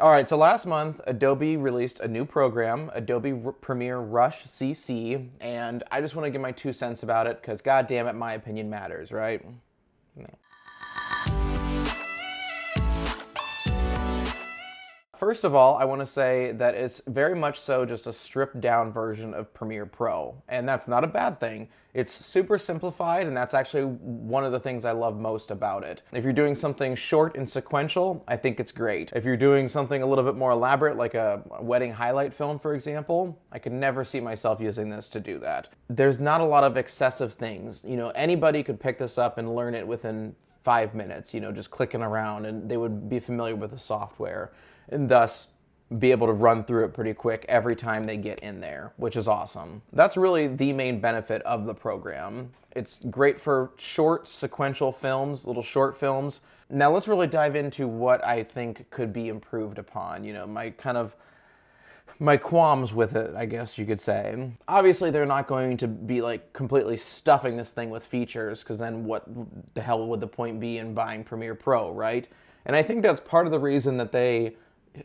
All right, so last month, Adobe released a new program, Adobe Premiere Rush CC, and I just want to give my 2 cents about it because, god damn it, my opinion matters, right? First of all, I want to say that it's very much so just a stripped down version of Premiere Pro, and that's not a bad thing. It's super simplified, and that's actually one of the things I love most about it. If you're doing something short and sequential, I think it's great. If you're doing something a little bit more elaborate, like a wedding highlight film, for example, I could never see myself using this to do that. There's not a lot of excessive things. You know, anybody could pick this up and learn it within 5 minutes, just clicking around, and they would be familiar with the software and thus be able to run through it pretty quick every time they get in there, which is awesome. That's really the main benefit of the program. It's great for short sequential films, little short films. Now let's really dive into what I think could be improved upon, my qualms with it, I guess you could say. Obviously, they're not going to be like completely stuffing this thing with features, because then what the hell would the point be in buying Premiere Pro, right? And I think that's part of the reason that they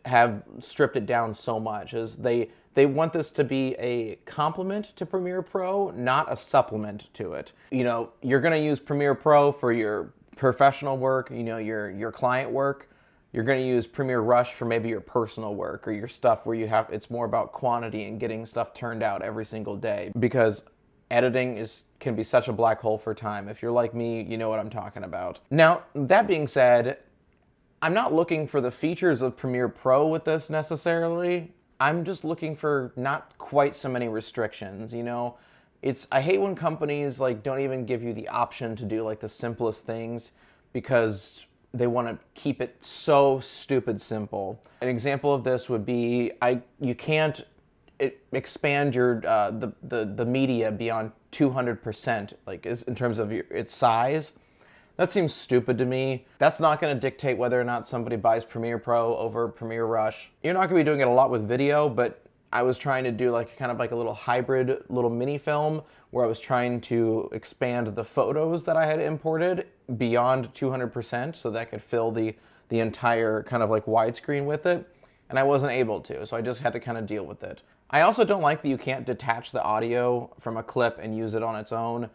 have stripped it down so much, is they want this to be a complement to Premiere Pro, not a supplement to it. You're going to use Premiere Pro for your professional work, your client work. You're going to use Premiere Rush for maybe your personal work or your stuff where it's more about quantity and getting stuff turned out every single day, because editing can be such a black hole for time. If you're like me, you know what I'm talking about. Now, that being said, I'm not looking for the features of Premiere Pro with this necessarily. I'm just looking for not quite so many restrictions, I hate when companies don't even give you the option to do the simplest things, because they want to keep it so stupid simple. An example of this would be you can't expand your the media beyond 200%, in terms of its size. That seems stupid to me. That's not going to dictate whether or not somebody buys Premiere Pro over Premiere Rush. You're not going to be doing it a lot with video, but I was trying to do kind of a little hybrid little mini film where I was trying to expand the photos that I had imported beyond 200% so that I could fill the entire kind of widescreen with it, and I wasn't able to, so I just had to kind of deal with it. I also don't like that you can't detach the audio from a clip and use it on its own.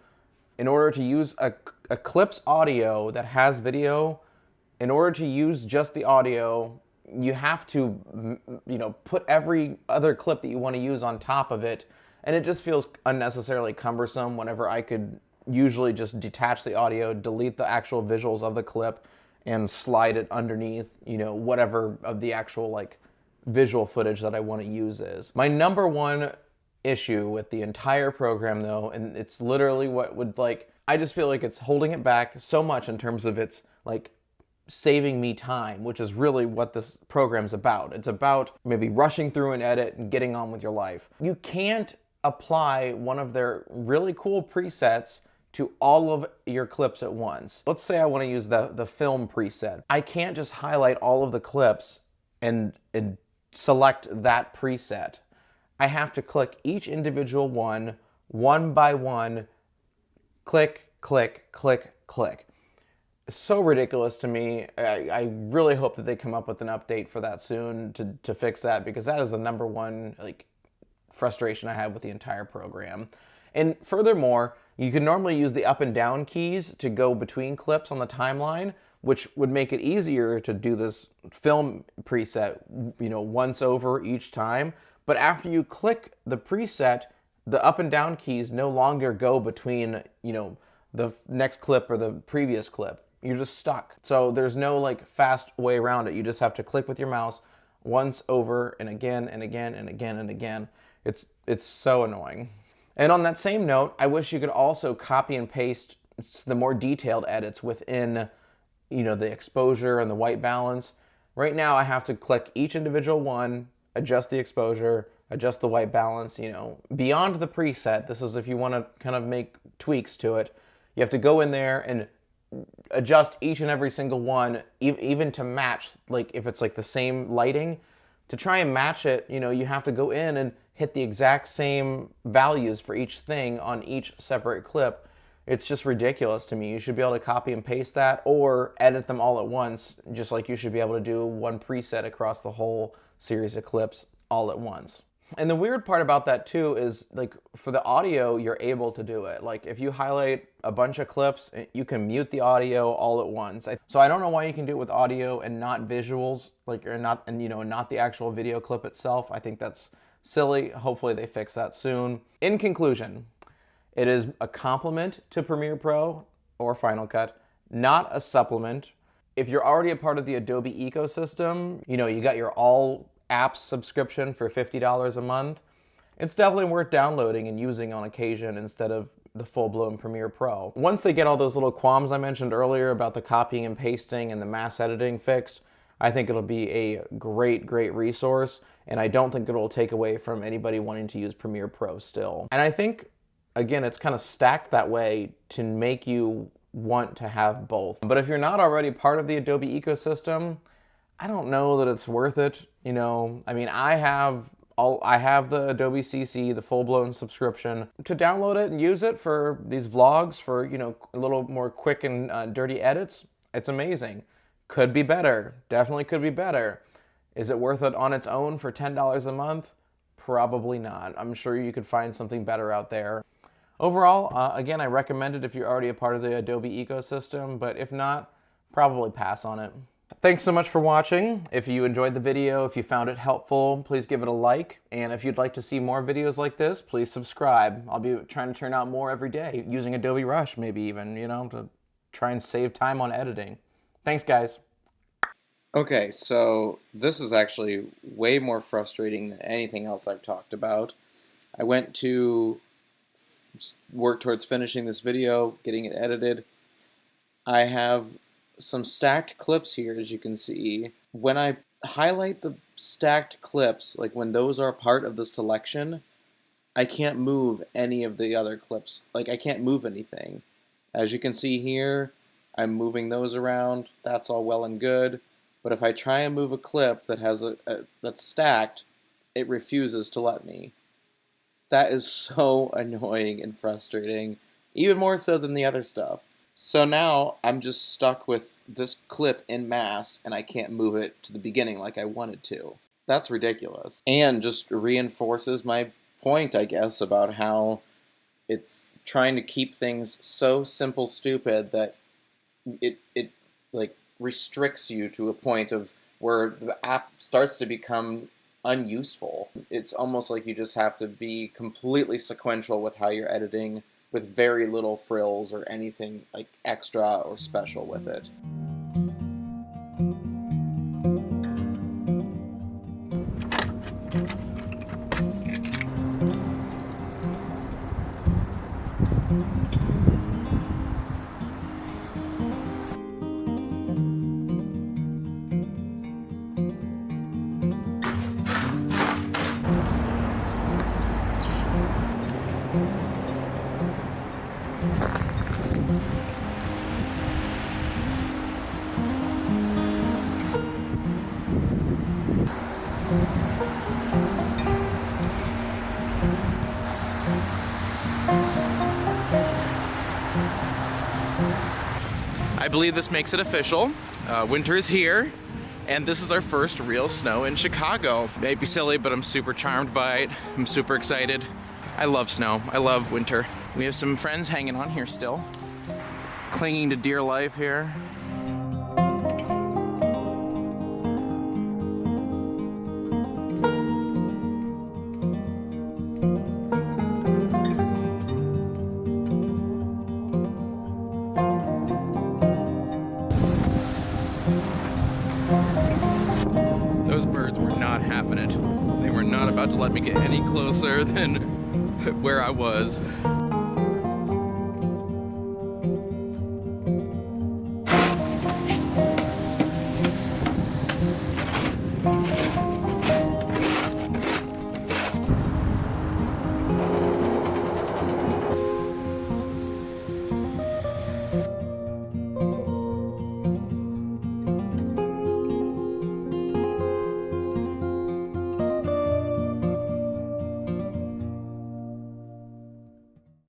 In order to use a clip's audio that has video, in order to use just the audio, you have to, put every other clip that you want to use on top of it, and it just feels unnecessarily cumbersome whenever I could usually just detach the audio, delete the actual visuals of the clip, and slide it underneath, whatever of the actual visual footage that I want to use is. My number one issue with the entire program, though, and it's literally what would I just feel like it's holding it back so much in terms of its saving me time, which is really what this program's about. It's about maybe rushing through an edit and getting on with your life. You can't apply one of their really cool presets to all of your clips at once. Let's say I want to use the film preset. I can't just highlight all of the clips and select that preset. I have to click each individual one by one, click, click, click, click. It's so ridiculous to me. I really hope that they come up with an update for that soon to fix that, because that is the number one frustration I have with the entire program. And furthermore, you can normally use the up and down keys to go between clips on the timeline, which would make it easier to do this film preset, once over each time. But after you click the preset, the up and down keys no longer go between, the next clip or the previous clip. You're just stuck. So there's no fast way around it. You just have to click with your mouse once over and again and again and again and again. It's so annoying. And on that same note, I wish you could also copy and paste the more detailed edits within, the exposure and the white balance. Right now I have to click each individual one, adjust the exposure, adjust the white balance, beyond the preset. This is if you want to kind of make tweaks to it. You have to go in there and adjust each and every single one, even to match, if it's the same lighting. To try and match it, you have to go in and hit the exact same values for each thing on each separate clip. It's just ridiculous to me. You should be able to copy and paste that or edit them all at once, just like you should be able to do one preset across the whole series of clips all at once. And the weird part about that too is, like, for the audio, you're able to do it. Like, if you highlight a bunch of clips, you can mute the audio all at once. So I don't know why you can do it with audio and not visuals, like, or not, and not the actual video clip itself. I think that's silly. Hopefully they fix that soon. In conclusion, it is a complement to Premiere Pro or Final Cut, not a supplement. If you're already a part of the Adobe ecosystem, you got your all apps subscription for $50 a month, it's definitely worth downloading and using on occasion instead of the full-blown Premiere Pro. Once they get all those little qualms I mentioned earlier about the copying and pasting and the mass editing fixed, I think it'll be a great resource, and I don't think it'll take away from anybody wanting to use Premiere Pro still. And I think, again, it's kind of stacked that way to make you want to have both. But if you're not already part of the Adobe ecosystem, I don't know that it's worth it. I mean, I have the Adobe CC, the full-blown subscription, to download it and use it for these vlogs, for a little more quick and dirty edits. It's amazing. Could be better. Definitely could be better. Is it worth it on its own for $10 a month? Probably not. I'm sure you could find something better out there. Overall, again, I recommend it if you're already a part of the Adobe ecosystem, but if not, probably pass on it. Thanks so much for watching. If you enjoyed the video, if you found it helpful, please give it a like. And if you'd like to see more videos like this, please subscribe. I'll be trying to turn out more every day, using Adobe Rush maybe even, to try and save time on editing. Thanks, guys. Okay, so this is actually way more frustrating than anything else I've talked about. I went to work towards finishing this video, getting it edited. I have some stacked clips here, as you can see. When I highlight the stacked clips, like when those are part of the selection, I can't move any of the other clips. Like, I can't move anything. As you can see here, I'm moving those around. That's all well and good. But if I try and move a clip that has that's stacked, it refuses to let me. That is so annoying and frustrating, even more so than the other stuff. So now I'm just stuck with this clip in mass, and I can't move it to the beginning like I wanted to. That's ridiculous. And just reinforces my point, I guess, about how it's trying to keep things so simple stupid that it like restricts you to a point of where the app starts to become unuseful. It's almost like you just have to be completely sequential with how you're editing, with very little frills or anything like extra or special with it. I believe this makes it official. Winter is here, and this is our first real snow in Chicago. It may be silly, but I'm super charmed by it. I'm super excited. I love snow. I love winter. We have some friends hanging on here still, clinging to dear life here. Those birds were not having it. They were not about to let me get any closer than where I was.